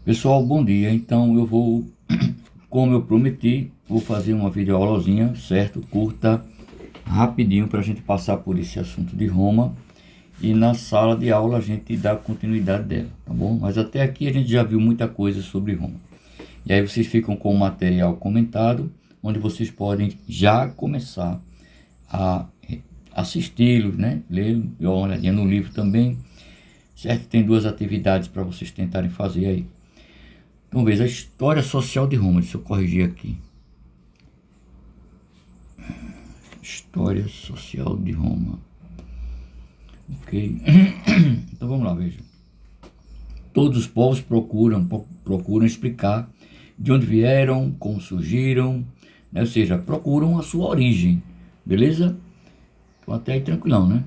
Pessoal, bom dia. Então eu vou, como eu prometi, vou fazer uma videoaulazinha, certo? Curta, rapidinho, para a gente passar por esse assunto de Roma. E na sala de aula a gente dá continuidade dela, tá bom? Mas até aqui a gente já viu muita coisa sobre Roma. E aí vocês ficam com o material comentado, onde vocês podem já começar a assisti-lo, né? Ler, dar uma olhadinha no livro também, certo? Tem duas atividades para vocês tentarem fazer aí. Então veja, a história social de Roma, deixa eu corrigir aqui. História social de Roma. Ok. Então vamos lá, veja. Todos os povos procuram explicar de onde vieram, como surgiram, né? Ou seja, procuram a sua origem, beleza? Então até aí tranquilão, né?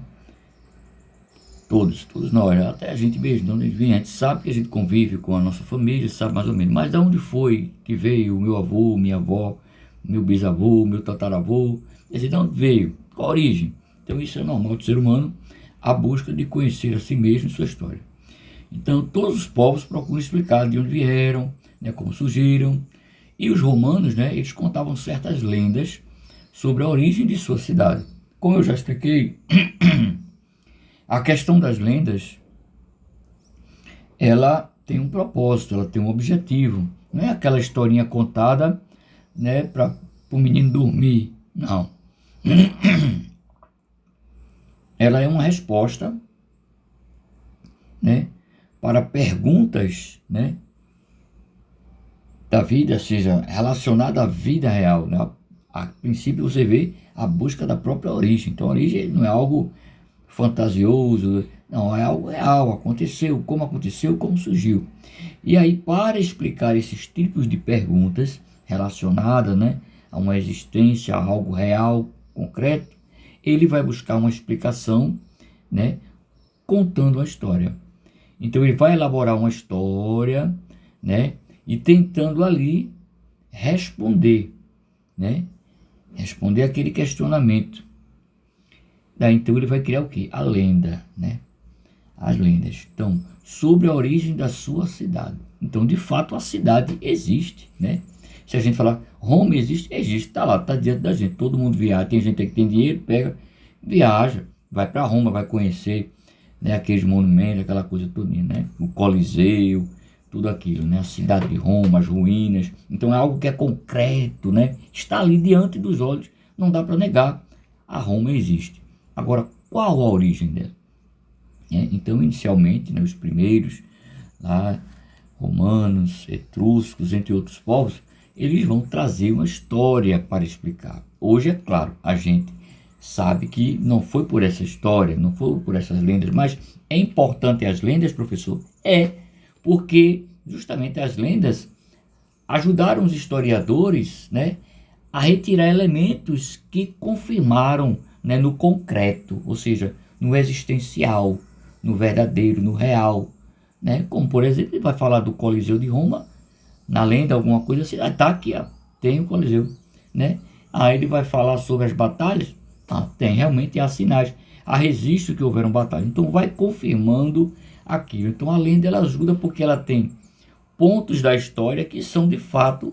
Todos nós, até a gente mesmo, de onde vem, a gente sabe que a gente convive com a nossa família, sabe mais ou menos, mas de onde foi que veio o meu avô, minha avó, meu bisavô, meu tataravô, quer dizer, de onde veio, qual a origem? Então isso é normal do ser humano, a busca de conhecer a si mesmo e sua história. Então todos os povos procuram explicar de onde vieram, né, como surgiram, e os romanos, né, eles contavam certas lendas sobre a origem de sua cidade. Como eu já expliquei, a questão das lendas, ela tem um propósito, ela tem um objetivo. Não é aquela historinha contada, né, para o menino dormir. Não. Ela é uma resposta, né, para perguntas, né, da vida, seja relacionada à vida real. Né? A princípio você vê a busca da própria origem. Então a origem não é algo fantasioso, não, é algo real, aconteceu, como surgiu. E aí, para explicar esses tipos de perguntas relacionadas, né, a uma existência, a algo real, concreto, ele vai buscar uma explicação, né, contando a história. Então ele vai elaborar uma história, né, e tentando ali responder, né, responder aquele questionamento. Daí então ele vai criar o quê? A lenda, né? As lendas. Então, sobre a origem da sua cidade. Então, de fato, a cidade existe, né? Se a gente falar, Roma existe, existe, tá lá, tá diante da gente. Todo mundo viaja, tem gente que tem dinheiro, pega, viaja, vai para Roma, vai conhecer, né, aqueles monumentos, aquela coisa toda, né? O Coliseu, tudo aquilo, né? A cidade de Roma, as ruínas. Então, é algo que é concreto, né? Está ali diante dos olhos, não dá para negar. A Roma existe. Agora, qual a origem dela? Então, inicialmente, né, os primeiros, lá, romanos, etruscos, entre outros povos, eles vão trazer uma história para explicar. Hoje, é claro, a gente sabe que não foi por essa história, não foi por essas lendas, mas é importante as lendas, professor? É, porque justamente as lendas ajudaram os historiadores, né, a retirar elementos que confirmaram, né, no concreto, ou seja, no existencial, no verdadeiro, no real, né? Como por exemplo, ele vai falar do Coliseu de Roma, na lenda alguma coisa assim, tá aqui, ó, tem o Coliseu, né? Aí ele vai falar sobre as batalhas, tem, realmente há sinais, há registro que houveram batalhas, então vai confirmando aquilo. Então a lenda ela ajuda porque ela tem pontos da história que são de fato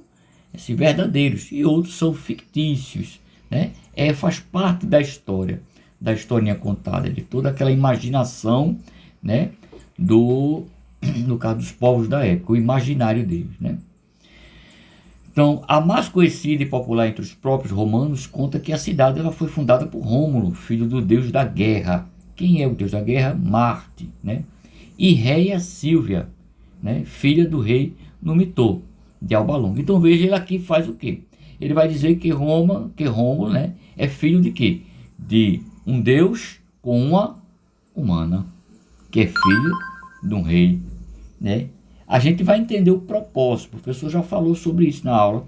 verdadeiros e outros são fictícios, né? Faz parte da história, da historinha contada, de toda aquela imaginação, né, no caso dos povos da época, o imaginário deles, né? Então, a mais conhecida e popular entre os próprios romanos conta que a cidade ela foi fundada por Rômulo, filho do deus da guerra. Quem é o deus da guerra? Marte, né? E Réia Sílvia, né, filha do rei Numitor de Alba Longa. Então veja, ele aqui faz o quê? Ele vai dizer que Rômulo, né, é filho de quê? De um deus com uma humana, que é filho de um rei, né? A gente vai entender o propósito. O professor já falou sobre isso na aula,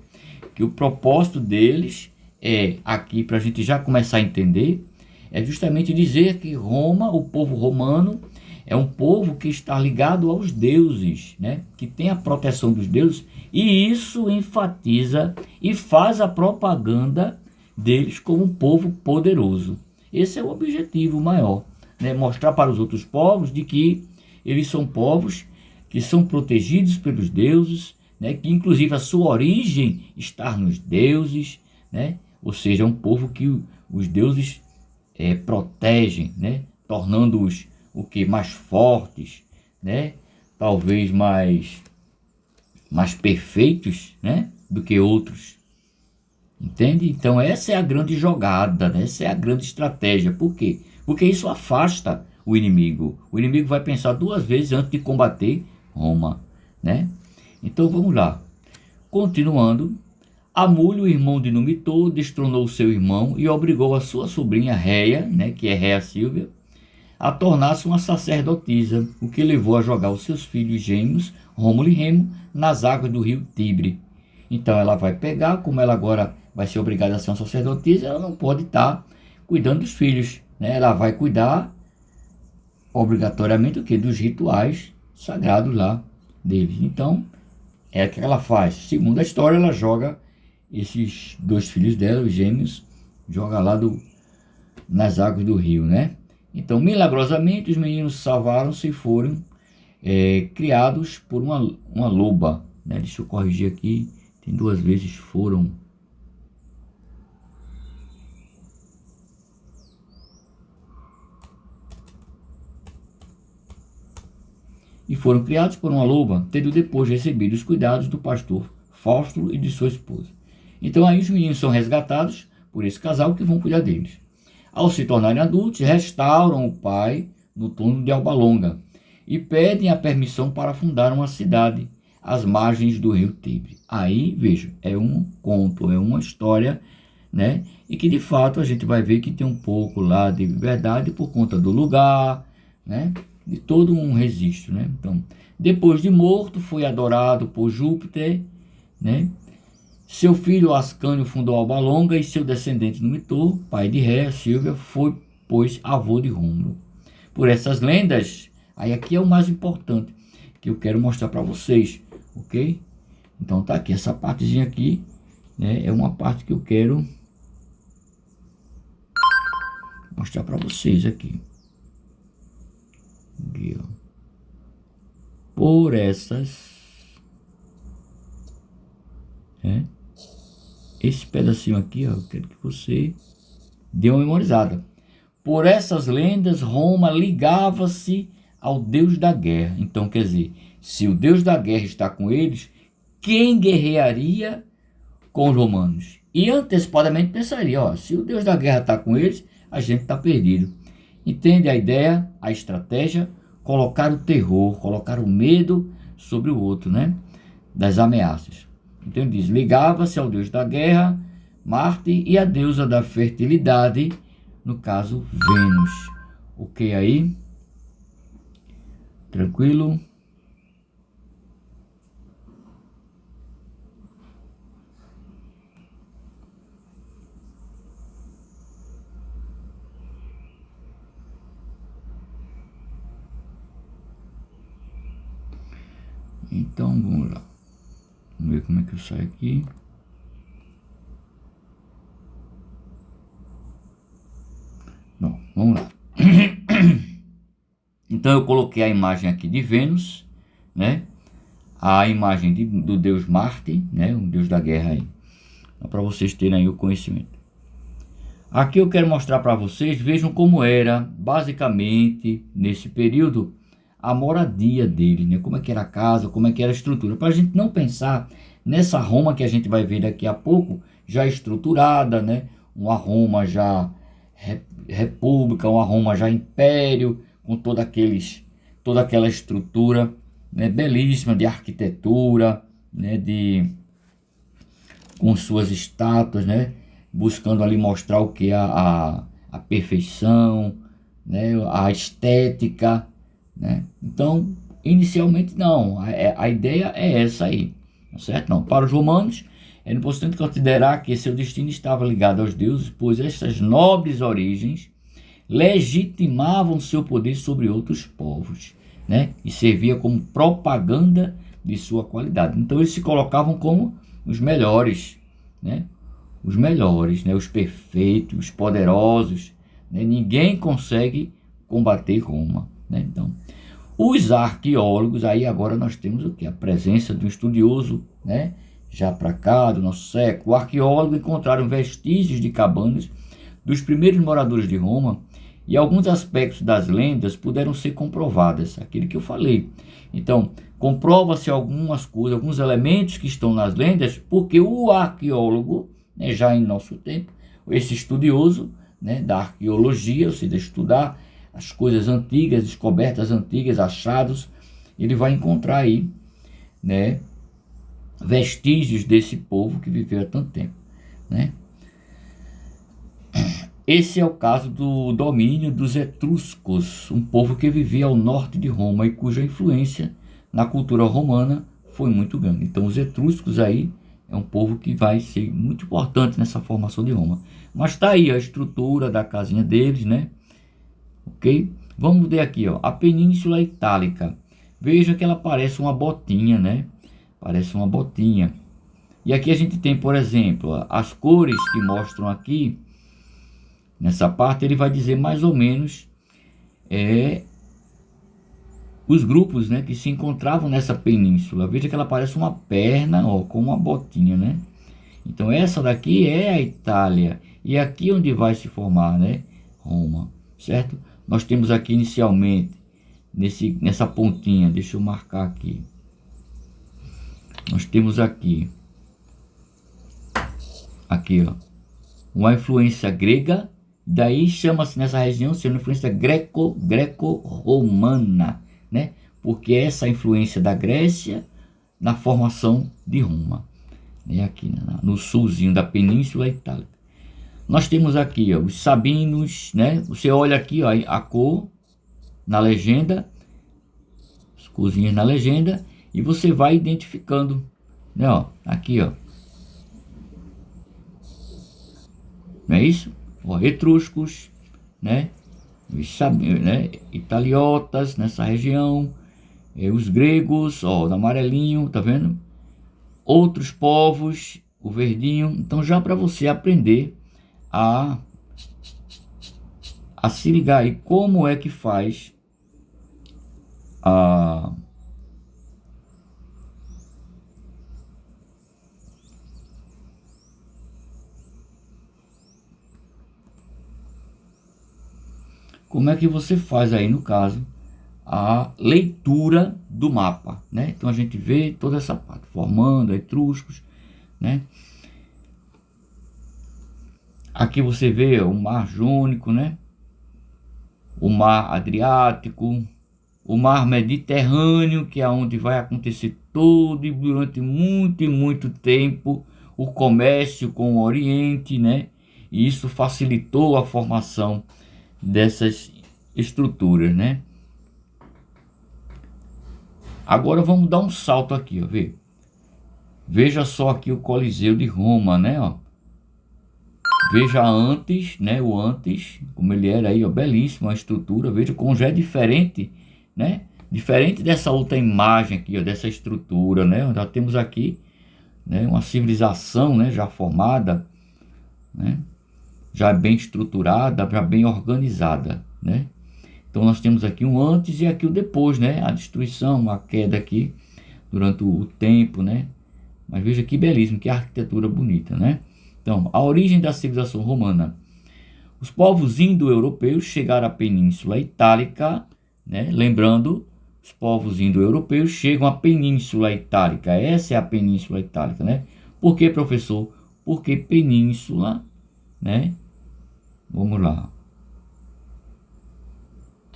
que o propósito deles é aqui para a gente já começar a entender, é justamente dizer que Roma, o povo romano, é um povo que está ligado aos deuses, né? Que tem a proteção dos deuses, e isso enfatiza e faz a propaganda deles como um povo poderoso. Esse é o objetivo maior, né? Mostrar para os outros povos de que eles são povos que são protegidos pelos deuses, né, que inclusive a sua origem está nos deuses, né, ou seja, é um povo que os deuses protegem, né, tornando-os o que mais fortes, né, talvez mais perfeitos, né, do que outros. Entende? Então essa é a grande jogada, né? Essa é a grande estratégia. Por quê? Porque isso afasta o inimigo. O inimigo vai pensar duas vezes antes de combater Roma, né? Então vamos lá. Continuando, Amulho, irmão de Numitor, destronou seu irmão e obrigou a sua sobrinha Réia, né, que é Réia Sílvia, a tornar-se uma sacerdotisa, o que levou a jogar os seus filhos gêmeos, Rômulo e Remo, nas águas do rio Tibre. Então ela vai pegar, como ela agora vai ser obrigada a ser uma sacerdotisa, ela não pode estar cuidando dos filhos, né? Ela vai cuidar obrigatoriamente o quê? Dos rituais sagrados lá deles. Então, é o que ela faz. Segundo a história, ela joga esses dois filhos dela, os gêmeos, joga lá nas águas do rio, né? Então, milagrosamente, os meninos salvaram-se e foram criados por uma loba, né? Deixa eu corrigir aqui, tem duas vezes foram. E foram criados por uma loba, tendo depois recebido os cuidados do pastor Fausto e de sua esposa. Então aí os meninos são resgatados por esse casal que vão cuidar deles. Ao se tornarem adultos, restauram o pai no túmulo de Alba Longa e pedem a permissão para fundar uma cidade às margens do rio Tibre. Aí, veja, é um conto, é uma história, né? E que de fato a gente vai ver que tem um pouco lá de verdade por conta do lugar, né? De todo um registro, né? Então, depois de morto, foi adorado por Júpiter, né? Seu filho Ascânio fundou Alba Longa e seu descendente Numitor, pai de Réia, Sílvia, foi, pois, avô de Rômulo. Por essas lendas, aí aqui é o mais importante que eu quero mostrar para vocês, ok? Então tá aqui, essa partezinha aqui, né? É uma parte que eu quero mostrar para vocês aqui. Por essas, esse pedacinho aqui, ó, eu quero que você dê uma memorizada. Por essas lendas, Roma ligava-se ao Deus da guerra. Então, quer dizer, se o Deus da guerra está com eles, quem guerrearia com os romanos? E antecipadamente pensaria, ó, se o Deus da guerra está com eles, a gente está perdido. Entende a ideia, a estratégia? Colocar o terror, colocar o medo sobre o outro, né? Das ameaças. Então ele diz, ligava-se ao deus da guerra, Marte, e à deusa da fertilidade, no caso, Vênus. Ok aí? Tranquilo? Então, vamos lá. Vamos ver como é que eu saio aqui. Bom, vamos lá. Então, eu coloquei a imagem aqui de Vênus, né? A imagem do deus Marte, né? O deus da guerra aí. Então, para vocês terem aí o conhecimento. Aqui eu quero mostrar para vocês, vejam como era, basicamente, nesse período, a moradia dele, né? Como é que era a casa, como é que era a estrutura, para a gente não pensar nessa Roma que a gente vai ver daqui a pouco, já estruturada, né? Uma Roma já república, uma Roma já império, com toda aquela estrutura, né? Belíssima de arquitetura, né? Com suas estátuas, né? Buscando ali mostrar o que? A perfeição, né? A estética, né? Então, inicialmente não, a ideia é essa aí, certo? Não, para os romanos, é importante considerar que seu destino estava ligado aos deuses, pois essas nobres origens legitimavam seu poder sobre outros povos, né? E servia como propaganda de sua qualidade. Então, eles se colocavam como os melhores, né? Os melhores, né? Os perfeitos, os poderosos, né? Ninguém consegue combater Roma, né? Então, Os arqueólogos, aí agora nós temos o que? A presença de um estudioso, né? Já para cá, do nosso século. O arqueólogo encontraram vestígios de cabanas dos primeiros moradores de Roma e alguns aspectos das lendas puderam ser comprovadas, aquilo que eu falei. Então, comprova-se algumas coisas, alguns elementos que estão nas lendas, porque o arqueólogo, né, já em nosso tempo, esse estudioso, né, da arqueologia, ou seja, estudar as coisas antigas, descobertas antigas, achados, ele vai encontrar aí, né, vestígios desse povo que viveu há tanto tempo, né? Esse é o caso do domínio dos etruscos, um povo que vivia ao norte de Roma e cuja influência na cultura romana foi muito grande. Então os etruscos aí é um povo que vai ser muito importante nessa formação de Roma. Mas está aí a estrutura da casinha deles, né? Ok? Vamos ver aqui, ó, a Península Itálica. Veja que ela parece uma botinha, né? Parece uma botinha. E aqui a gente tem, por exemplo, as cores que mostram aqui. Nessa parte ele vai dizer mais ou menos os grupos, né, que se encontravam nessa península. Veja que ela parece uma perna, ó, com uma botinha, né? Então essa daqui é a Itália. E aqui onde vai se formar, né, Roma, certo? Nós temos aqui inicialmente, nessa pontinha, deixa eu marcar aqui. Nós temos aqui, ó, uma influência grega. Daí chama-se nessa região ser uma influência greco-romana, né? Porque essa influência da Grécia na formação de Roma, né? Aqui no sulzinho da Península Itálica. Nós temos aqui, ó, os sabinos, né? Você olha aqui, ó, a cor na legenda, as corzinhas na legenda, e você vai identificando, né? Ó, aqui, ó. Não é isso? Ó, etruscos, né? Né? Italiotas nessa região, os gregos, ó, no amarelinho, tá vendo? Outros povos, o verdinho. Então já para você aprender a se ligar aí como é que faz a como é que você faz aí, no caso, a leitura do mapa, né? Então a gente vê toda essa parte, formando etruscos, né? Aqui você vê o Mar Jônico, né? O Mar Adriático, o Mar Mediterrâneo, que é onde vai acontecer todo e durante muito e muito tempo o comércio com o Oriente, né? E isso facilitou a formação dessas estruturas, né? Agora vamos dar um salto aqui, ó, veja só aqui o Coliseu de Roma, né, ó. Veja antes, né, o antes, como ele era aí, ó, belíssima a estrutura. Veja como já é diferente, né? Diferente dessa outra imagem aqui, ó, dessa estrutura, né? Já temos aqui, né, uma civilização, né, já formada, né? Já bem estruturada, já bem organizada, né? Então nós temos aqui um antes e aqui o depois, né? A destruição, a queda aqui durante o tempo, né? Mas veja que belíssimo, que arquitetura bonita, né? Então, a origem da civilização romana. Os povos indo-europeus chegaram à Península Itálica, né? Lembrando, os povos indo-europeus chegam à Península Itálica. Essa é a Península Itálica, né? Por que, professor? Porque península, né? Vamos lá.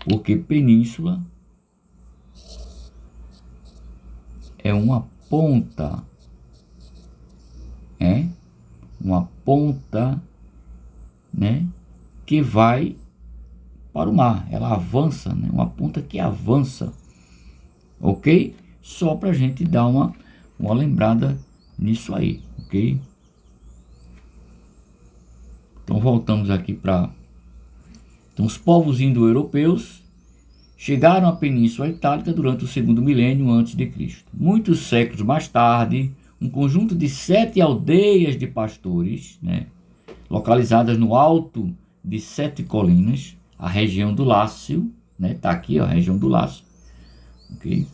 Porque península é uma ponta, uma ponta, né, que vai para o mar. Ela avança, né? Uma ponta que avança, ok? Só para a gente dar uma lembrada nisso aí, ok? Então voltamos aqui para... Então os povos indo-europeus chegaram à Península Itálica durante o segundo milênio antes de Cristo. Muitos séculos mais tarde, um conjunto de 7 aldeias de pastores, né, localizadas no alto de 7 colinas, a região do Lácio, né, tá aqui, ó, a região do Lácio, ok?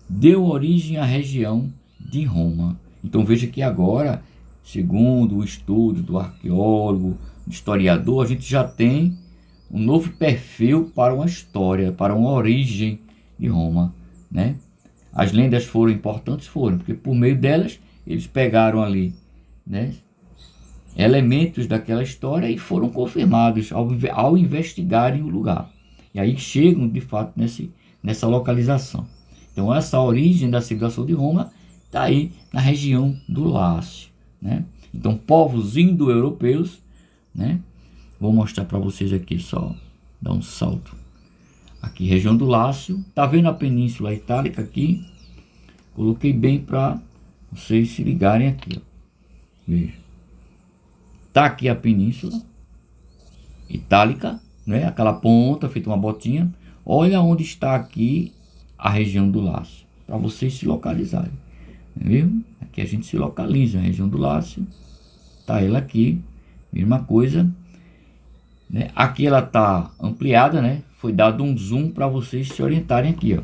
Deu origem à região de Roma. Então veja que agora, segundo o estudo do arqueólogo, do historiador, a gente já tem um novo perfil para uma história, para uma origem de Roma, né? As lendas foram importantes, foram, porque por meio delas eles pegaram ali, né, elementos daquela história e foram confirmados ao investigarem o lugar. E aí chegam de fato nessa localização. Então essa origem da civilização de Roma está aí na região do Lácio, né? Então povos indo-europeus, né? Vou mostrar para vocês aqui só, dar um salto. Aqui, região do Lácio, tá vendo a Península Itálica aqui? Coloquei bem para vocês se ligarem aqui, ó. Veja. Tá aqui a Península Itálica, né? Aquela ponta feita uma botinha. Olha onde está aqui a região do Lácio, para vocês se localizarem, viu? Aqui a gente se localiza, a região do Lácio, tá ela aqui, mesma coisa, né? Aqui ela tá ampliada, né? Foi dado um zoom para vocês se orientarem aqui, ó.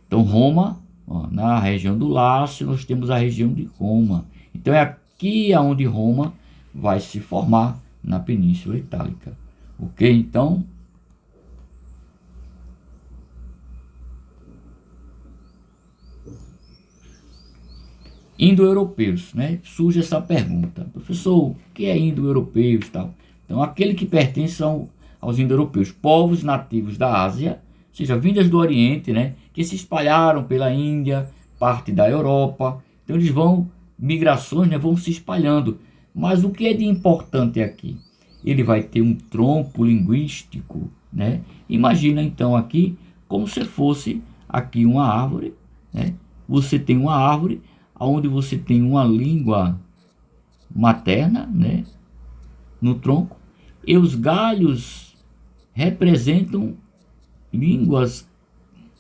Então Roma, ó, na região do Lácio nós temos a região de Roma. Então é aqui aonde Roma vai se formar, na Península Itálica, ok? Então indo-europeus, né? Surge essa pergunta, professor, o que é indo-europeus, tal? Então aquele que pertence aos indo-europeus, povos nativos da Ásia, ou seja, vindas do Oriente, né? Que se espalharam pela Índia, parte da Europa. Então eles vão, migrações, né? Vão se espalhando. Mas o que é de importante aqui? Ele vai ter um tronco linguístico, né? Imagina então aqui como se fosse aqui uma árvore, né? Você tem uma árvore onde você tem uma língua materna, né, no tronco, e os galhos representam línguas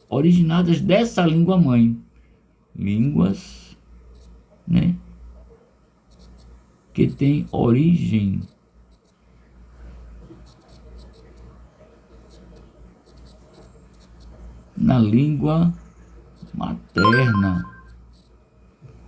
originadas dessa língua mãe, línguas, né, que tem origem na língua materna.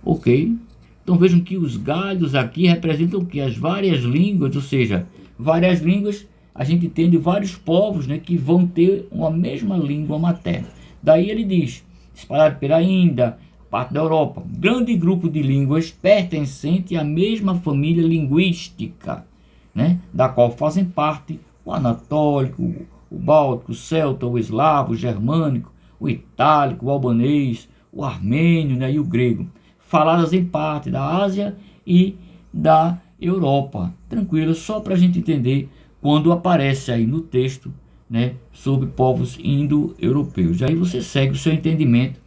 Ok? Então vejam que os galhos aqui representam o que? As várias línguas, ou seja, várias línguas, a gente entende vários povos, né, que vão ter uma mesma língua materna. Daí ele diz, espalhado pela Índia, parte da Europa, grande grupo de línguas pertencente à mesma família linguística, né, da qual fazem parte o anatólico, o báltico, o celta, o eslavo, o germânico, o itálico, o albanês, o armênio, né, e o grego, faladas em parte da Ásia e da Europa. Tranquilo, só para a gente entender quando aparece aí no texto, né, sobre povos indo-europeus. Aí você segue o seu entendimento,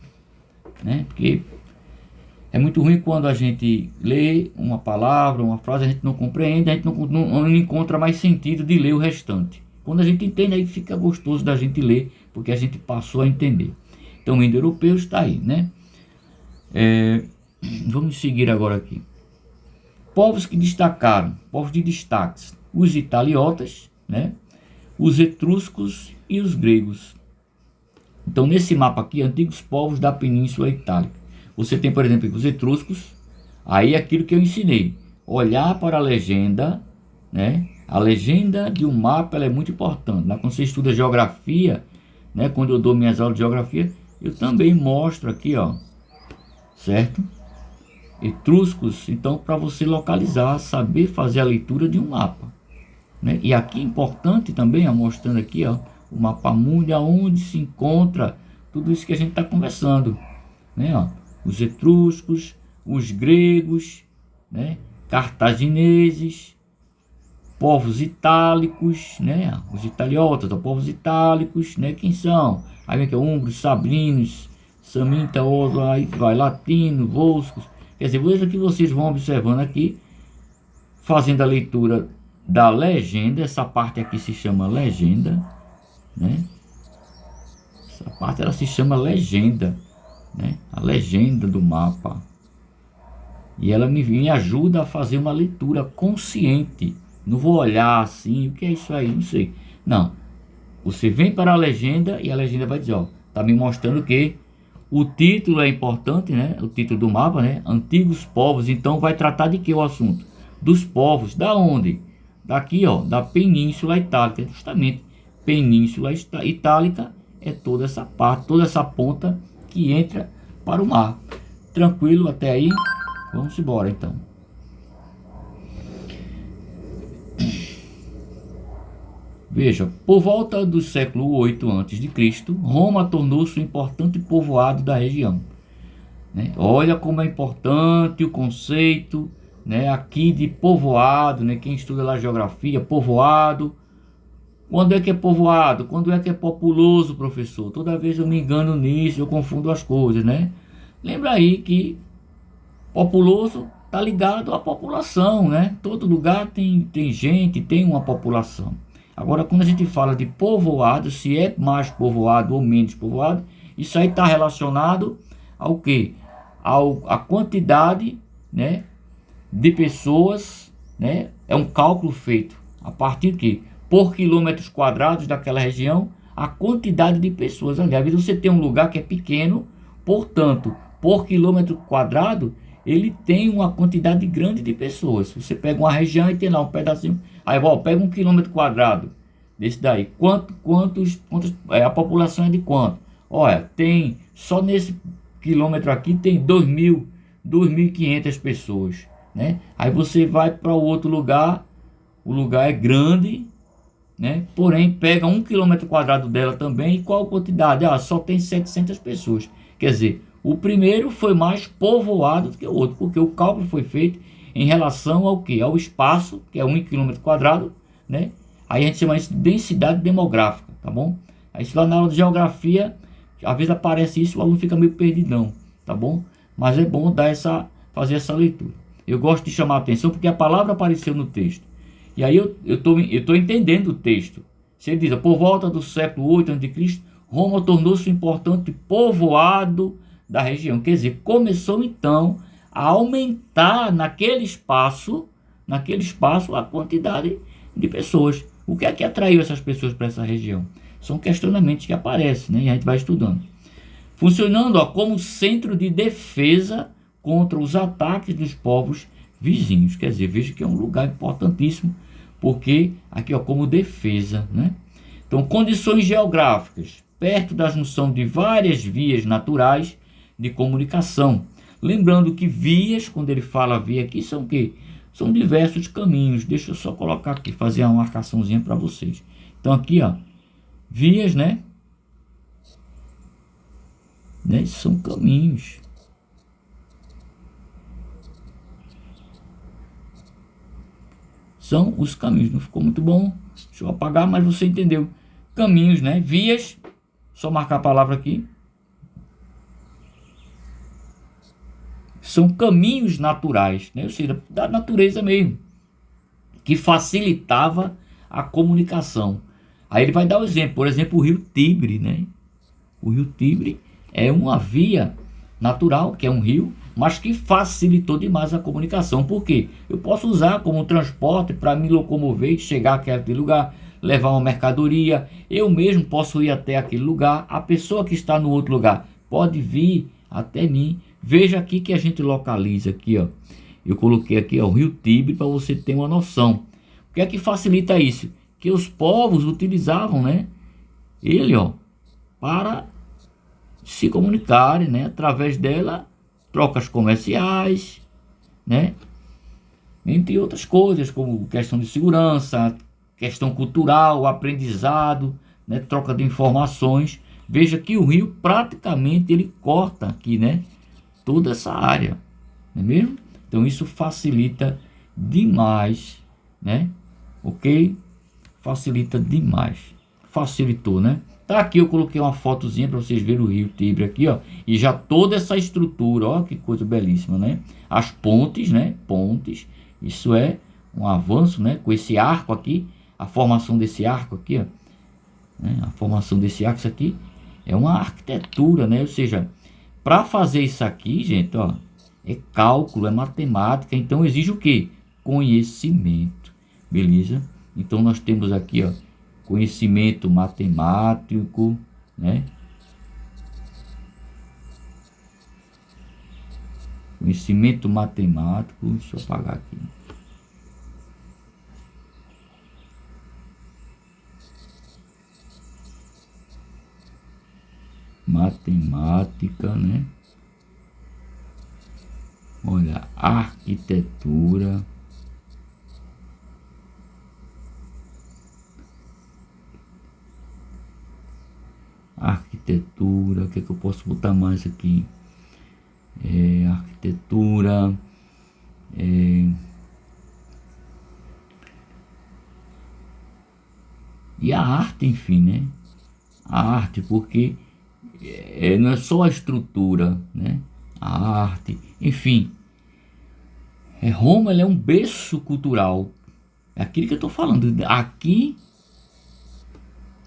né, porque é muito ruim quando a gente lê uma palavra, uma frase, a gente não compreende, a gente não encontra mais sentido de ler o restante. Quando a gente entende, aí fica gostoso da gente ler, porque a gente passou a entender. Então, indo-europeu está aí, né? Vamos seguir agora aqui. Povos que destacaram, povos de destaques, os italiotas, né? Os etruscos e os gregos. Então, nesse mapa aqui, antigos povos da Península Itálica. Você tem, por exemplo, os etruscos, aí aquilo que eu ensinei, olhar para a legenda, né? A legenda de um mapa ela é muito importante. Quando você estuda geografia, né? Quando eu dou minhas aulas de geografia, eu também mostro aqui, ó, certo? Etruscos, então, para você localizar, saber fazer a leitura de um mapa, né? E aqui importante também, ó, mostrando aqui, ó, o mapa mundi, onde se encontra tudo isso que a gente está conversando, né? Ó, os etruscos, os gregos, né? Cartagineses, povos itálicos, né? Os italiotas, os povos itálicos, né? Quem são? Aí vem aqui, umbros, sabrinos, saminta, aí vai latino, volscos. Quer dizer, veja que vocês vão observando aqui, fazendo a leitura da legenda. Essa parte aqui se chama legenda, né? Essa parte ela se chama legenda, né? A legenda do mapa. E ela me ajuda a fazer uma leitura consciente. Não vou olhar assim, o que é isso aí? Não sei. Não. Você vem para a legenda e a legenda vai dizer, ó, tá me mostrando que o título é importante, né? O título do mapa, né? Antigos povos. Então vai tratar de que o assunto? Dos povos. Da onde? Daqui, ó, da Península Itálica. Justamente, Península Itálica é toda essa parte, toda essa ponta que entra para o mar. Tranquilo até aí? Vamos embora então. Veja, por volta do século 8 a.C., Roma tornou-se um importante povoado da região. Né? Olha como é importante o conceito, né, aqui de povoado, né? Quem estuda lá geografia, povoado. Quando é que é povoado? Quando é que é populoso, professor? Toda vez eu me engano nisso, eu confundo as coisas, né? Lembra aí que populoso está ligado à população, né? Todo lugar tem gente, tem uma população. Agora, quando a gente fala de povoado, se é mais povoado ou menos povoado, isso aí está relacionado ao quê? A quantidade, né, de pessoas, né? É um cálculo feito a partir de quê? Por quilômetros quadrados daquela região, a quantidade de pessoas. Aliás, você tem um lugar que é pequeno, portanto, por quilômetro quadrado, ele tem uma quantidade grande de pessoas. Você pega uma região e tem lá um pedacinho. Aí, ó, pega 1 quilômetro quadrado desse daí. Quantos a população é de quanto? Olha, tem só nesse quilômetro aqui tem 2.500 pessoas, né? Aí você vai para o outro lugar, o lugar é grande, né? Porém, pega 1 quilômetro quadrado dela também. E qual a quantidade? Ah, só tem 700 pessoas. Quer dizer, o primeiro foi mais povoado do que o outro, porque o cálculo foi feito em relação ao que? Ao espaço, que é 1 quilômetro quadrado, né? Aí a gente chama isso de densidade demográfica, tá bom? Aí isso lá na aula de geografia, às vezes aparece isso, o aluno fica meio perdidão, tá bom? Mas é bom fazer essa leitura. Eu gosto de chamar a atenção porque a palavra apareceu no texto. E aí eu tô entendendo o texto. Você diz, por volta do século 8 a.C., Roma tornou-se um importante povoado da região. Quer dizer, começou então a aumentar naquele espaço a quantidade de pessoas. O que é que atraiu essas pessoas para essa região? São questionamentos que aparecem, né? E a gente vai estudando. Funcionando, ó, como centro de defesa contra os ataques dos povos vizinhos. Quer dizer, veja que é um lugar importantíssimo, porque aqui, ó, como defesa, né? Então, condições geográficas, perto da junção de várias vias naturais de comunicação. Lembrando que vias, quando ele fala via aqui, são o quê? São diversos caminhos. Deixa eu só colocar aqui, fazer uma marcaçãozinha para vocês. Então aqui, ó, vias, né? São caminhos. São os caminhos. Não ficou muito bom. Deixa eu apagar, mas você entendeu. Caminhos, né? Vias. Só marcar a palavra aqui. São caminhos naturais, né? Ou seja, da natureza mesmo, que facilitava a comunicação. Aí ele vai dar o exemplo, por exemplo, o rio Tibre, né? O rio Tibre é uma via natural, que é um rio, mas que facilitou demais a comunicação. Por quê? Eu posso usar como transporte para me locomover e chegar àquele lugar, levar uma mercadoria. Eu mesmo posso ir até aquele lugar. A pessoa que está no outro lugar pode vir até mim. Veja aqui que a gente localiza aqui, ó. Eu coloquei aqui, ó, o rio Tibre para você ter uma noção. O que é que facilita isso? Que os povos utilizavam, né, ele, ó, para se comunicarem, né, através dela, trocas comerciais, né, entre outras coisas, como questão de segurança, questão cultural, aprendizado, né, troca de informações. Veja que o rio praticamente ele corta aqui, né, toda essa área, não é mesmo? Então isso facilita demais, né? Ok? Facilita demais. Facilitou, né? Tá aqui, eu coloquei uma fotozinha para vocês verem o rio Tibre aqui, ó. E já toda essa estrutura, ó, que coisa belíssima, né? As pontes, né? Pontes. Isso é um avanço, né? Com esse arco aqui, a formação desse arco aqui, ó. Né? A formação desse arco, isso aqui é uma arquitetura, né? Ou seja, para fazer isso aqui, gente, ó, é cálculo, é matemática, então exige o quê? Conhecimento, beleza? Então nós temos aqui, ó, conhecimento matemático, né? Conhecimento matemático, deixa eu apagar aqui. Matemática, né? Olha, arquitetura. Arquitetura, o que é que eu posso botar mais aqui? Arquitetura, e a arte, enfim, né? A arte, porque não é só a estrutura, né? A arte, enfim. Roma, ela é um berço cultural. É aquilo que eu estou falando. Aqui,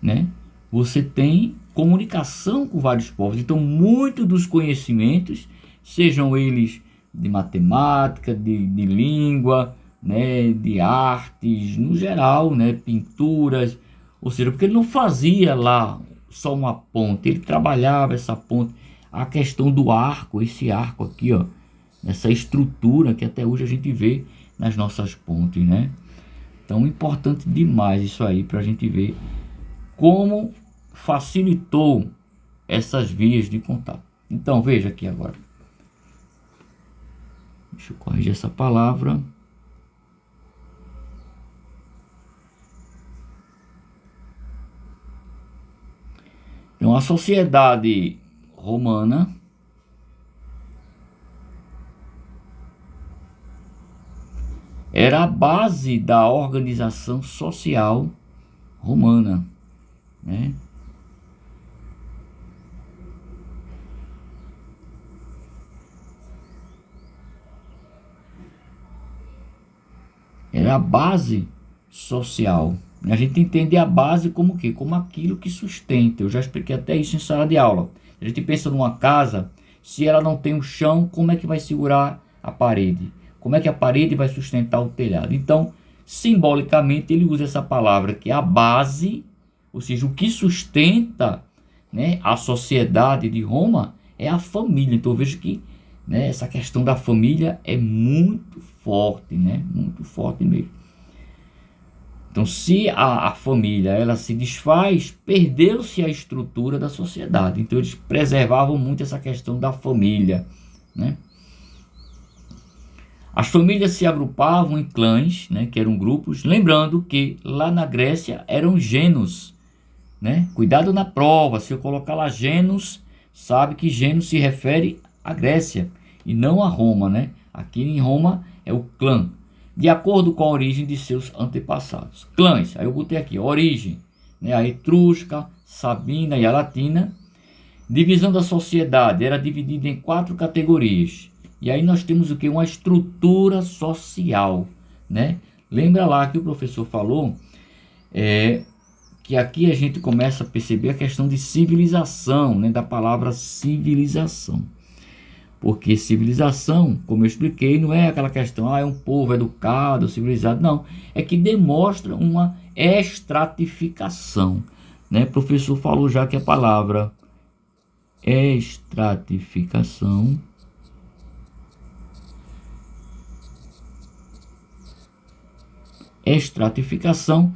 né? Você tem comunicação com vários povos. Então, muitos dos conhecimentos, sejam eles de matemática, de língua, né, de artes, no geral, né, pinturas, ou seja, porque ele não fazia lá só uma ponte, ele trabalhava essa ponte, a questão do arco, esse arco aqui, ó, essa estrutura que até hoje a gente vê nas nossas pontes, né? Então, importante demais isso aí para a gente ver como facilitou essas vias de contato. Então, veja aqui agora. Deixa eu corrigir essa palavra. Então, a sociedade romana era a base da organização social romana, né? Era a base social. A gente entende a base como o quê? Como aquilo que sustenta. Eu já expliquei até isso em sala de aula. A gente pensa numa casa, se ela não tem o chão, como é que vai segurar a parede? Como é que a parede vai sustentar o telhado? Então, simbolicamente, ele usa essa palavra que é a base, ou seja, o que sustenta, né, a sociedade de Roma é a família. Então, eu vejo que, né, essa questão da família é muito forte, né? Muito forte mesmo. Então, se a família ela se desfaz, perdeu-se a estrutura da sociedade. Então, eles preservavam muito essa questão da família, né? As famílias se agrupavam em clãs, né, que eram grupos. Lembrando que lá na Grécia eram gênos, né? Cuidado na prova, se eu colocar lá gênos, sabe que gênus se refere à Grécia e não a Roma, né? Aqui em Roma é o clã, de acordo com a origem de seus antepassados. Clãs, aí eu botei aqui, origem, né? A etrusca, sabina e a latina. Divisão da sociedade era dividida em 4 categorias. E aí nós temos o que? Uma estrutura social, né? Lembra lá que o professor falou que aqui a gente começa a perceber a questão de civilização, né? Da palavra civilização. Porque civilização, como eu expliquei, não é aquela questão, é um povo educado, civilizado, não. É que demonstra uma estratificação, né? O professor falou já que a palavra estratificação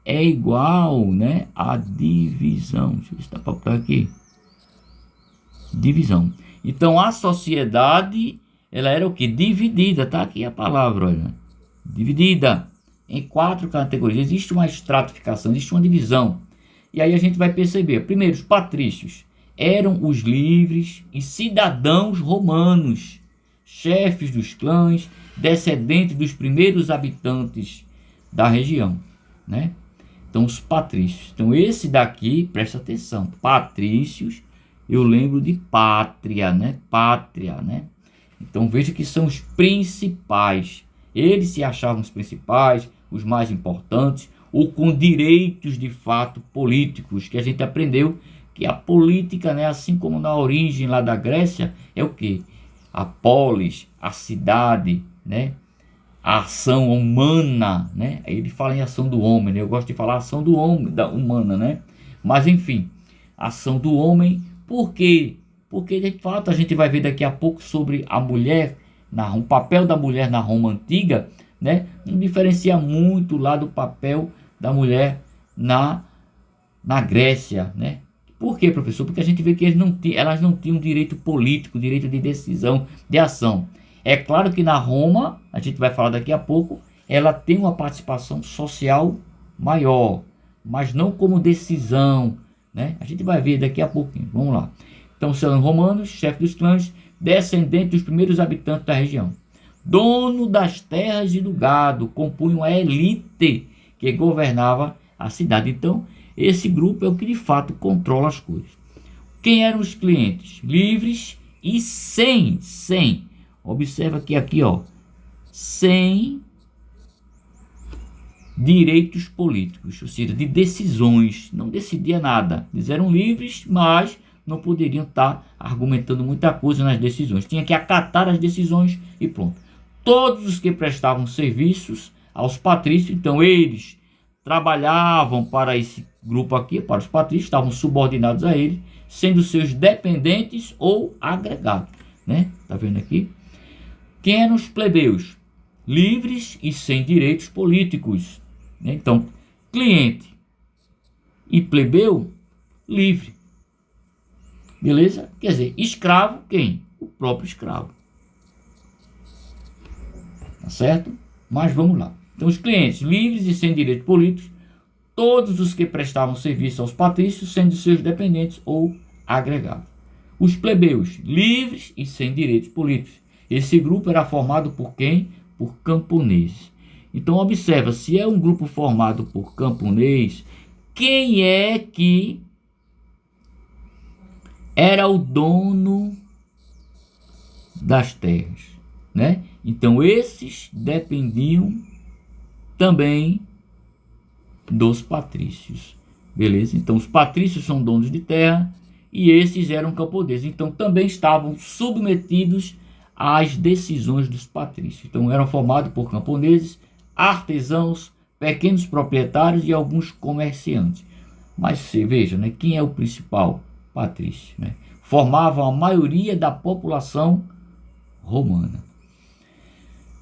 é igual, né, a divisão. Deixa eu ver se dá para botar aqui. Divisão. Então, a sociedade, ela era o que? Dividida, tá aqui a palavra, olha. Dividida em 4 categorias. Existe uma estratificação, existe uma divisão. E aí a gente vai perceber, primeiro, os patrícios eram os livres e cidadãos romanos, chefes dos clãs, descendentes dos primeiros habitantes da região, né? Então, os patrícios. Então, esse daqui, presta atenção, patrícios, eu lembro de pátria, né? Pátria, né? Então, veja que são os principais. Eles se achavam os principais, os mais importantes, ou com direitos de fato políticos, que a gente aprendeu que a política, né, assim como na origem lá da Grécia, é o quê? A polis, a cidade, né? a ação humana, né? Aí ele fala em ação do homem, né? Eu gosto de falar ação do homem, da humana, né? Mas enfim, ação do homem. Por quê? Porque de fato a gente vai ver daqui a pouco sobre a mulher, o papel da mulher na Roma antiga, né? Não diferencia muito lá do papel da mulher na Grécia, né? Por quê, professor? Porque a gente vê que elas não tinham direito político, direito de decisão, de ação. É claro que na Roma, a gente vai falar daqui a pouco, ela tem uma participação social maior, mas não como decisão, né? A gente vai ver daqui a pouquinho. Vamos lá. Então, são romanos, chefe dos clãs, descendente dos primeiros habitantes da região, dono das terras e do gado, compunham a elite que governava a cidade. Então, esse grupo é o que de fato controla as coisas. Quem eram os clientes? Livres e sem. Observa que aqui, ó, sem direitos políticos, ou seja, de decisões. Não decidia nada. Eles eram livres, mas não poderiam estar argumentando muita coisa nas decisões. Tinha que acatar as decisões e pronto. Todos os que prestavam serviços aos patrícios, então eles trabalhavam para esse grupo aqui, para os patrícios, estavam subordinados a ele, sendo seus dependentes ou agregados, né? Tá vendo aqui? Quem eram os plebeus? Livres e sem direitos políticos, né? Então, cliente e plebeu, livre. Beleza? Quer dizer, escravo, quem? O próprio escravo. Tá certo? Mas vamos lá. Então, os clientes livres e sem direitos políticos, todos os que prestavam serviço aos patrícios, sendo seus dependentes ou agregados. Os plebeus, livres e sem direitos políticos. Esse grupo era formado por quem? Por camponeses. Então, observa, se é um grupo formado por camponês, quem é que era o dono das terras, né? Então, esses dependiam também dos patrícios, beleza? Então, os patrícios são donos de terra e esses eram camponeses. Então, também estavam submetidos às decisões dos patrícios. Então, eram formados por camponeses, artesãos, pequenos proprietários e alguns comerciantes. Mas você veja, né? Quem é o principal? Patrício, né? Formavam a maioria da população romana.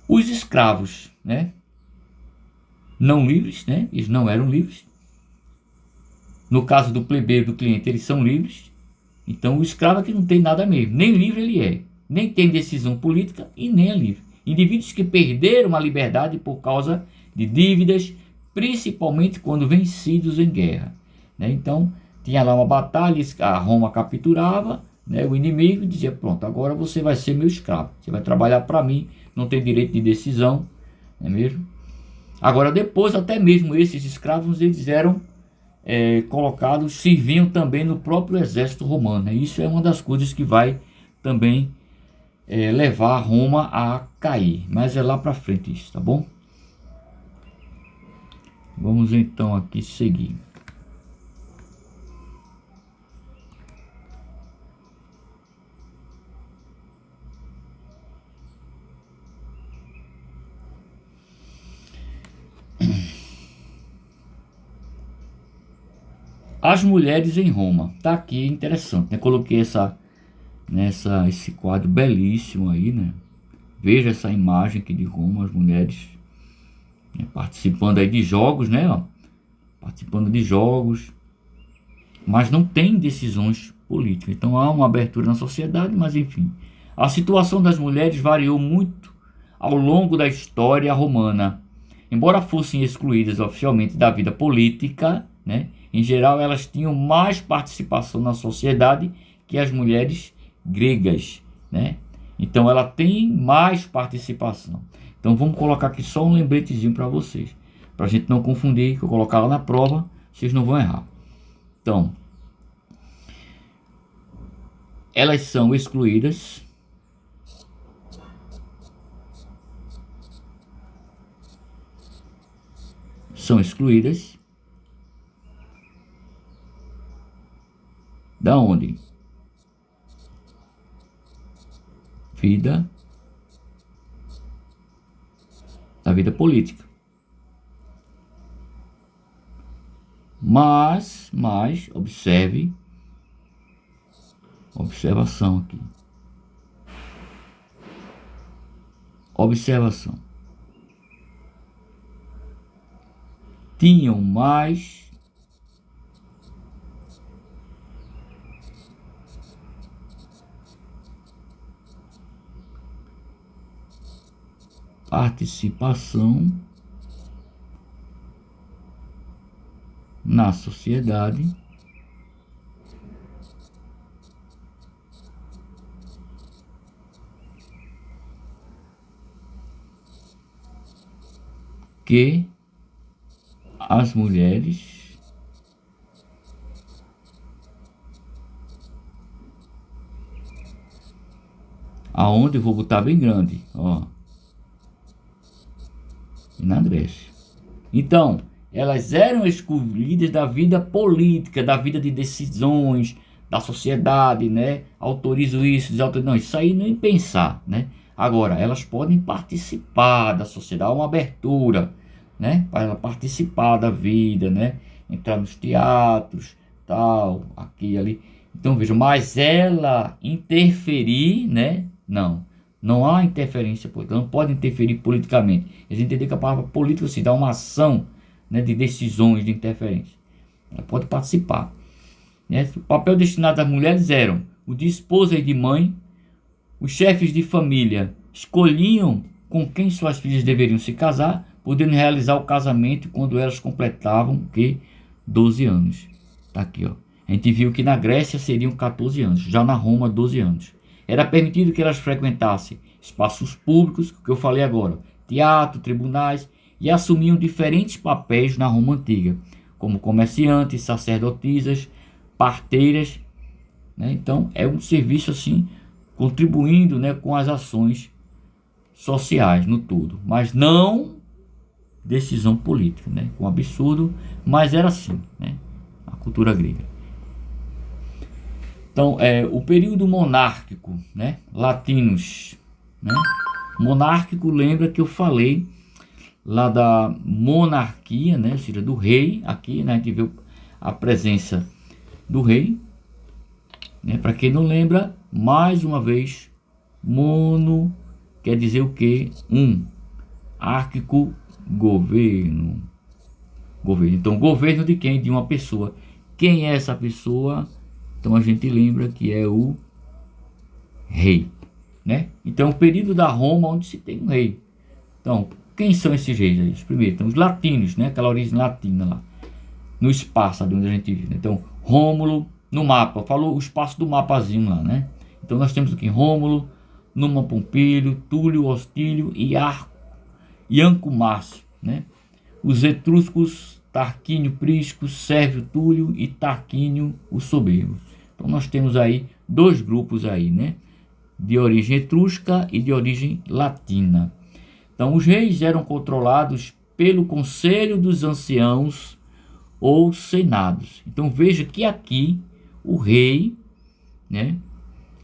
Os escravos, né? Não livres, né? Eles não eram livres. No caso do plebeu, do cliente, eles são livres. Então o escravo é que não tem nada mesmo. Nem livre ele é. Nem tem decisão política e nem é livre. Indivíduos que perderam a liberdade por causa de dívidas, principalmente quando vencidos em guerra, né? Então tinha lá uma batalha, a Roma capturava, né, o inimigo, dizia: pronto, agora você vai ser meu escravo. Você vai trabalhar para mim, não tem direito de decisão, não é mesmo? Agora, depois, até mesmo esses escravos, eles eram colocados, serviam também no próprio exército romano, né? Isso é uma das coisas que vai também levar Roma a cair. Mas é lá para frente isso, tá bom? Vamos então aqui seguir. As mulheres em Roma. Tá aqui, interessante, né? Coloquei esse quadro belíssimo aí, né? Veja essa imagem aqui de Roma, as mulheres, né, participando aí de jogos, né? Ó, participando de jogos, mas não tem decisões políticas. Então há uma abertura na sociedade, mas enfim. A situação das mulheres variou muito ao longo da história romana. Embora fossem excluídas oficialmente da vida política, né? Em geral, elas tinham mais participação na sociedade que as mulheres gregas, né? Então, ela tem mais participação. Então, vamos colocar aqui só um lembretezinho para vocês, para a gente não confundir, que eu colocar lá na prova, vocês não vão errar. Então, elas são excluídas. São excluídas da onde? Vida da vida política. Mas observação aqui. Observação. Tinham mais participação na sociedade que as mulheres aonde eu vou botar bem grande, ó, e na Grécia. Então, elas eram excluídas da vida política, da vida de decisões, da sociedade, né? Autorizo isso, desautorizo, não, isso aí nem pensar, né? Agora, elas podem participar da sociedade, há uma abertura, né? Para ela participar da vida, né? Entrar nos teatros, tal, aqui e ali. Então, veja, mas ela interferir, né? Não há interferência política, não pode interferir politicamente. A gente entender que a palavra política se dá uma ação, né, de decisões, de interferência. Ela pode participar. Né? O papel destinado às mulheres eram o de esposa e de mãe. Os chefes de família escolhiam com quem suas filhas deveriam se casar, podendo realizar o casamento quando elas completavam 12 anos. Tá aqui, ó. A gente viu que na Grécia seriam 14 anos, já na Roma 12 anos. Era permitido que elas frequentassem espaços públicos, que eu falei agora, teatro, tribunais, e assumiam diferentes papéis na Roma antiga, como comerciantes, sacerdotisas, parteiras, né? Então é um serviço assim, contribuindo, né, com as ações sociais no todo, mas não decisão política, né? Um absurdo, mas era assim, né? A cultura grega. Então, o período monárquico, né? Latinos, né? Monárquico, lembra que eu falei lá da monarquia, né? Ou seja, do rei. Aqui, né, a gente viu a presença do rei, né? Para quem não lembra, mais uma vez, mono quer dizer o quê? Árquico, governo. Então, governo de quem? De uma pessoa. Quem é essa pessoa? Então a gente lembra que é o rei, né? Então o período da Roma onde se tem um rei. Então, quem são esses reis aí? Primeiro, então os latinos, né? Aquela origem latina lá, no espaço de onde a gente vive. Então, Rômulo, no mapa, falou o espaço do mapazinho lá, né? Então nós temos aqui Rômulo, Numa Pompílio, Túlio Hostílio e Anco Márcio, né? Os etruscos, Tarquínio Prisco, Sérvio Túlio e Tarquínio o Soberbo. Então nós temos aí dois grupos aí, né? De origem etrusca e de origem latina. Então os reis eram controlados pelo Conselho dos Anciãos ou Senados. Então veja que aqui o rei, né?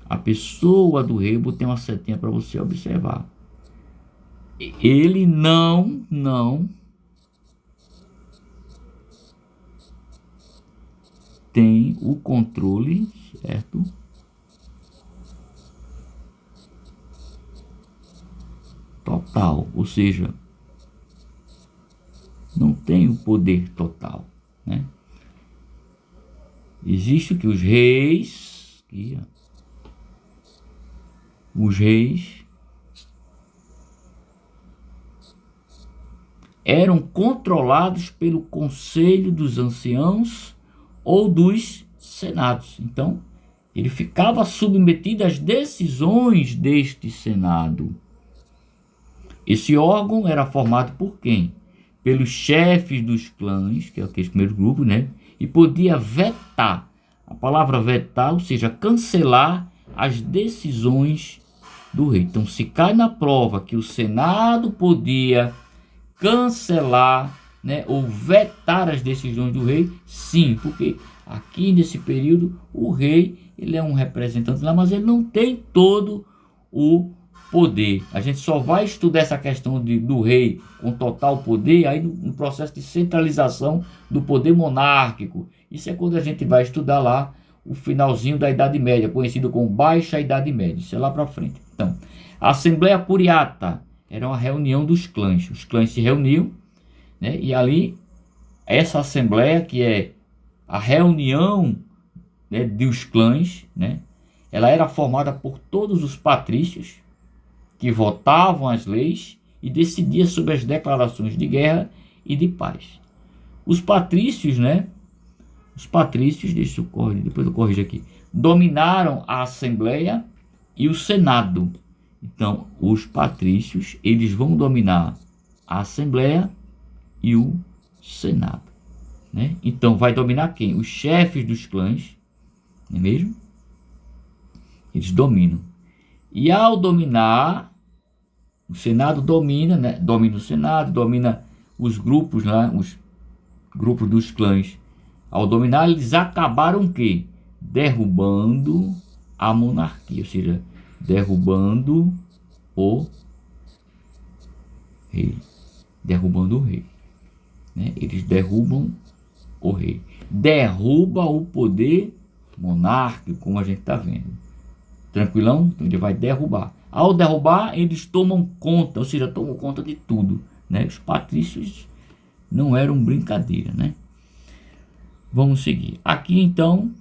A pessoa do rei, eu botei uma setinha para você observar. Ele não tem o controle, certo? Total, ou seja, não tem o poder total, né? Existe que os reis, eram controlados pelo Conselho dos Anciãos ou dos Senados. Então, ele ficava submetido às decisões deste Senado. Esse órgão era formado por quem? Pelos chefes dos clãs, que é aquele primeiro grupo, né? E podia vetar. A palavra vetar, ou seja, cancelar as decisões do rei. Então, se cai na prova que o Senado podia cancelar, né, ou vetar as decisões do rei, sim, porque aqui nesse período o rei, ele é um representante lá, mas ele não tem todo o poder. A gente só vai estudar essa questão do rei com total poder aí no processo de centralização do poder monárquico. Isso é quando a gente vai estudar lá o finalzinho da Idade Média, conhecido como Baixa Idade Média. Isso é lá para frente. Então, a Assembleia Curiata era uma reunião dos clãs. Os clãs se reuniam, né, e ali, essa assembleia, que é a reunião, né, dos clãs, né, ela era formada por todos os patrícios que votavam as leis e decidia sobre as declarações de guerra e de paz. Os patrícios, né? Os patrícios, depois eu corrijo aqui, dominaram a Assembleia e o Senado. Então, os patrícios, eles vão dominar a Assembleia e o Senado, né? Então, vai dominar quem? Os chefes dos clãs, não é mesmo? Eles dominam. E ao dominar, o Senado domina, né? Domina o Senado, domina os grupos lá, os grupos dos clãs. Ao dominar, eles acabaram o quê? Derrubando a monarquia, ou seja, derrubando o rei. Derrubando o rei, né? Eles derrubam o rei. Derruba o poder monárquico, como a gente está vendo. Tranquilão? Então ele vai derrubar. Ao derrubar, eles tomam conta, ou seja, tomam conta de tudo, né? Os patrícios não eram brincadeira, né? Vamos seguir. Aqui, então,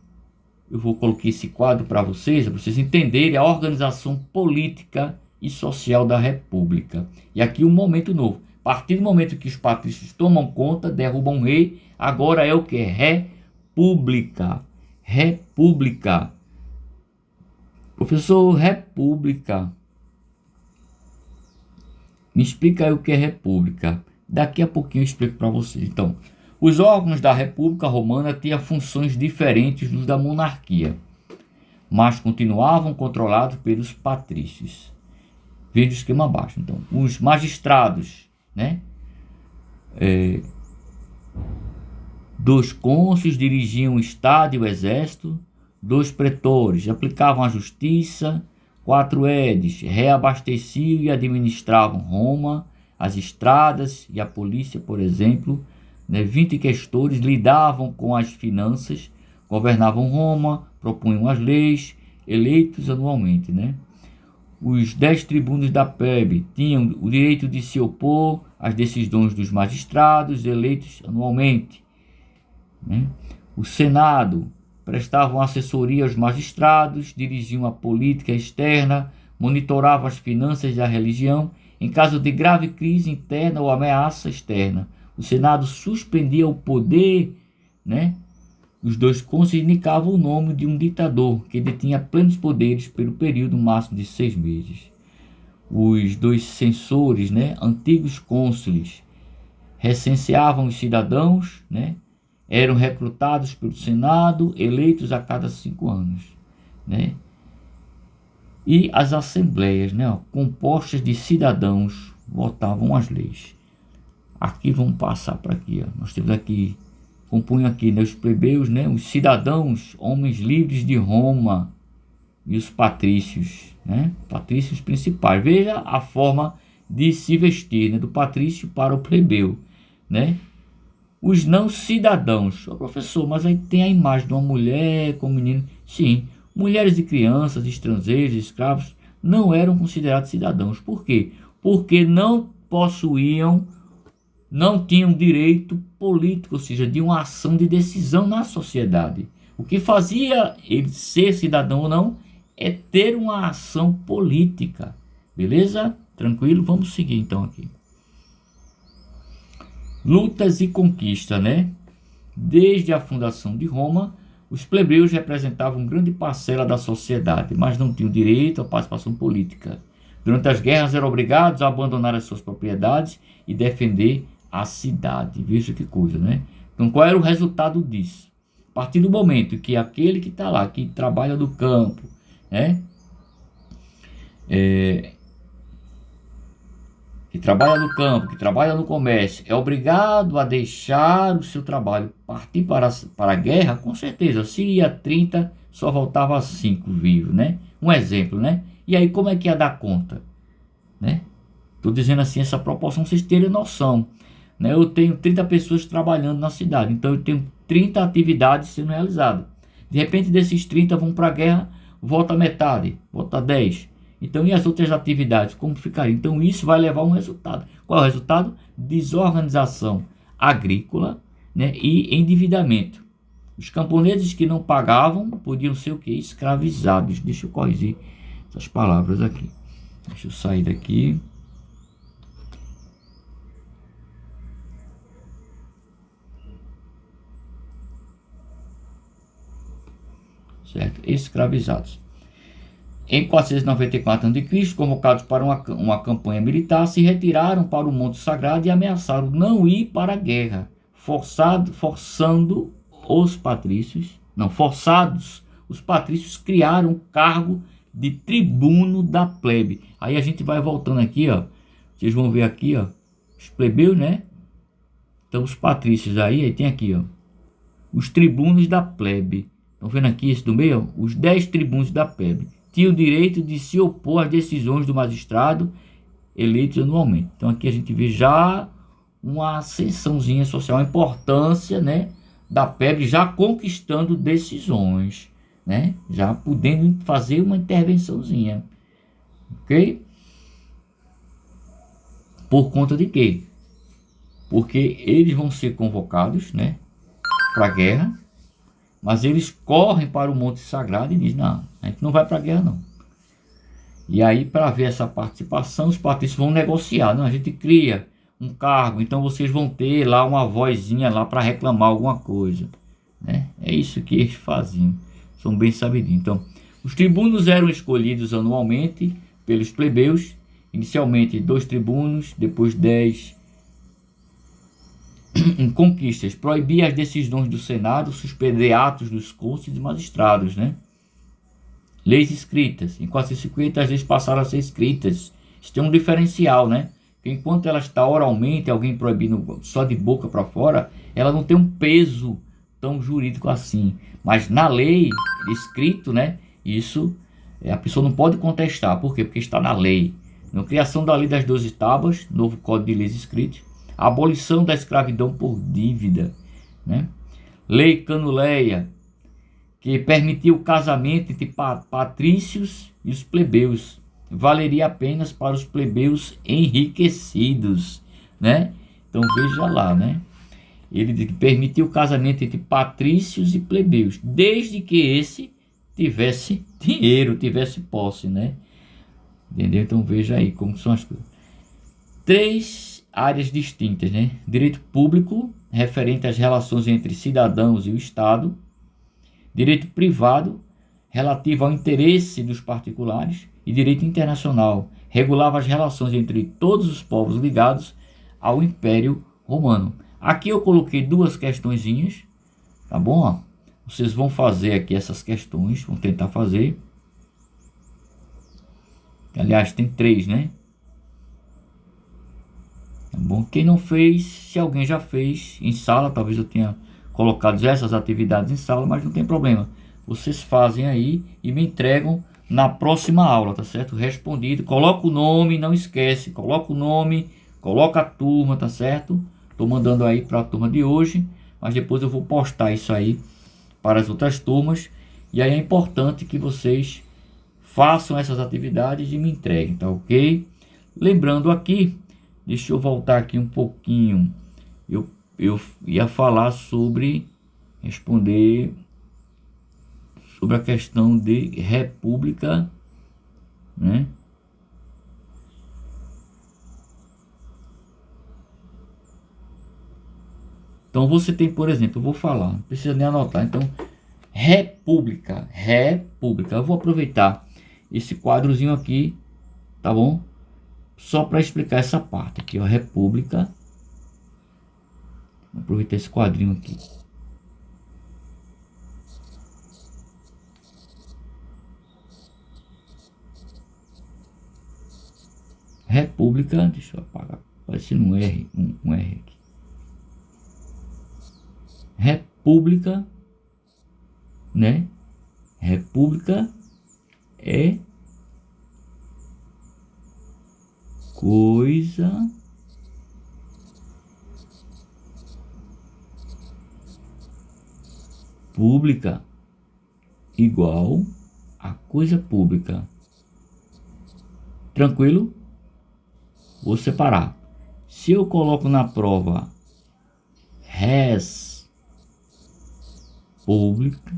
eu vou colocar esse quadro para vocês entenderem a organização política e social da República. E aqui um momento novo. A partir do momento que os patrícios tomam conta, derrubam o rei, agora é o que? República. República. Professor, república. Me explica aí o que é república. Daqui a pouquinho eu explico para vocês. Então, os órgãos da República Romana tinham funções diferentes dos da monarquia, mas continuavam controlados pelos patrícios. Veja o esquema abaixo. Então, os magistrados, né? Dos cônsules dirigiam o Estado e o Exército. 2 pretores aplicavam a justiça. 4 edes reabasteciam e administravam Roma, as estradas e a polícia, por exemplo. 20 questores lidavam com as finanças, governavam Roma, propunham as leis, eleitos anualmente, né? Os 10 tribunos da plebe tinham o direito de se opor às decisões dos magistrados, eleitos anualmente, né? O Senado prestavam assessoria aos magistrados, dirigiam a política externa, monitoravam as finanças e a religião. Em caso de grave crise interna ou ameaça externa, o Senado suspendia o poder, né? Os 2 cônsules indicavam o nome de um ditador que detinha plenos poderes pelo período máximo de 6 meses. Os 2 censores, né? Antigos cônsules, recenseavam os cidadãos, né? Eram recrutados pelo Senado, eleitos a cada 5 anos, né? E as assembleias, né, compostas de cidadãos, votavam as leis. Aqui vamos passar para aqui, ó. Nós temos aqui, compõem aqui, né, os plebeus, né, os cidadãos, homens livres de Roma, e os patrícios, né, patrícios principais. Veja a forma de se vestir, né, do patrício para o plebeu, né? Os não cidadãos. Ô, professor, mas aí tem a imagem de uma mulher com um menino. Sim, mulheres e crianças, estrangeiros, escravos, não eram considerados cidadãos. Por quê? Porque não possuíam, não tinham direito político, ou seja, de uma ação de decisão na sociedade. O que fazia ele ser cidadão ou não é ter uma ação política. Beleza? Tranquilo? Vamos seguir então aqui. Lutas e conquista, né? Desde a fundação de Roma, os plebeus representavam grande parcela da sociedade, mas não tinham direito à participação política. Durante as guerras eram obrigados a abandonar as suas propriedades e defender a cidade. Veja que coisa, né? Então, qual era o resultado disso? A partir do momento que aquele que está lá, que trabalha no campo, né? Que trabalha no campo, que trabalha no comércio, é obrigado a deixar o seu trabalho, partir para a guerra, com certeza. Se ia 30, só voltava 5 vivos, né? Um exemplo, né? E aí como é que ia dar conta? né? Estou dizendo assim, essa proporção, vocês terem noção, né? Eu tenho 30 pessoas trabalhando na cidade, então eu tenho 30 atividades sendo realizadas. De repente, desses 30 vão para a guerra, volta metade, volta 10. Então, e as outras atividades, como ficaria? Então, isso vai levar a um resultado. Qual é o resultado? Desorganização agrícola, né? E endividamento. Os camponeses que não pagavam podiam ser o quê? Escravizados. Deixa eu corrigir essas palavras aqui. Deixa eu sair daqui. Certo? Escravizados. Em 494 a.C., convocados para uma campanha militar, se retiraram para o Monte Sagrado e ameaçaram não ir para a guerra, forçando os patrícios, os patrícios criaram o cargo de tribuno da plebe. Aí a gente vai voltando aqui, ó. Vocês vão ver aqui, ó, os plebeus, né? Então os patrícios aí tem aqui, ó, os tribunos da plebe. Estão vendo aqui esse do meio? Os 10 tribunos da plebe tinham o direito de se opor às decisões do magistrado eleitos anualmente. Então aqui a gente vê já uma ascensãozinha social, a importância, né, da plebe já conquistando decisões, né, já podendo fazer uma intervençãozinha, ok? Por conta de quê? Porque eles vão ser convocados, né, para a guerra, mas eles correm para o Monte Sagrado e dizem, não, a gente não vai para a guerra não. E aí, para ver essa participação, os patrícios vão negociar. Não, a gente cria um cargo, então vocês vão ter lá uma vozinha lá para reclamar alguma coisa, né? É isso que eles faziam, são bem sabidinhos. Então, os tribunos eram escolhidos anualmente pelos plebeus, inicialmente 2 tribunos, depois 10. Em conquistas, proibia as decisões do Senado, suspender atos dos cônsules e magistrados, né? Leis escritas. Em 450 as leis passaram a ser escritas. Isso tem um diferencial, né? Porque enquanto ela está oralmente, alguém proibindo só de boca para fora, ela não tem um peso tão jurídico assim. Mas na lei, escrito, né? Isso a pessoa não pode contestar. Por quê? Porque está na lei. Na criação da lei das 12 tábuas, novo Código de Leis escrito, a abolição da escravidão por dívida, né? Lei Canuleia, que permitiu o casamento entre patrícios e os plebeus, valeria apenas para os plebeus enriquecidos, né? Então veja lá, né? Ele permitiu o casamento entre patrícios e plebeus, desde que esse tivesse dinheiro, tivesse posse, né? Entendeu? Então veja aí como são as coisas. 3 áreas distintas, né? Direito público, referente às relações entre cidadãos e o Estado. Direito privado, relativo ao interesse dos particulares. E direito internacional, regulava as relações entre todos os povos ligados ao Império Romano. Aqui eu coloquei 2 questõezinhas, tá bom? Vocês vão fazer aqui essas questões, vão tentar fazer. Aliás, tem 3, né? Tá bom? Quem não fez, se alguém já fez em sala, talvez eu tenha colocado essas atividades em sala, mas não tem problema. Vocês fazem aí e me entregam na próxima aula, tá certo? Respondido. Coloca o nome, não esquece. Coloca o nome, coloca a turma, tá certo? Tô mandando aí para a turma de hoje, mas depois eu vou postar isso aí para as outras turmas. E aí é importante que vocês façam essas atividades e me entreguem, tá ok? Lembrando aqui, deixa eu voltar aqui um pouquinho. Eu ia falar responder sobre a questão de república, né? Então você tem, por exemplo, eu vou falar, não precisa nem anotar. Então, república. Eu vou aproveitar esse quadrozinho aqui, tá bom? Só para explicar essa parte aqui, ó, república. Vou aproveitar esse quadrinho aqui. República, deixa eu apagar, parecendo um R, um R aqui. República, né? República é coisa pública igual a coisa pública. Tranquilo? Vou separar. Se eu coloco na prova res pública,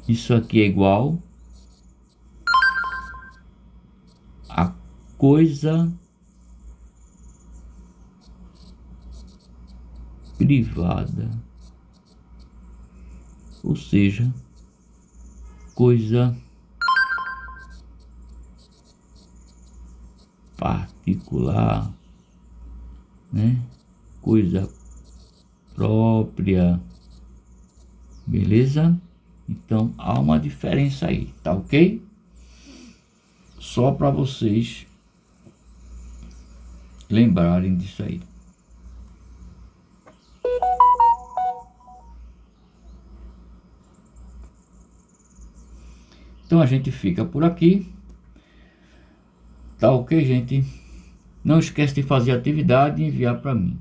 isso aqui é igual a coisa privada, ou seja, coisa particular, né? Coisa própria, beleza? Então há uma diferença aí, tá ok? Só para vocês lembrarem disso aí. Então a gente fica por aqui. Tá ok, gente? Não esquece de fazer a atividade e enviar para mim.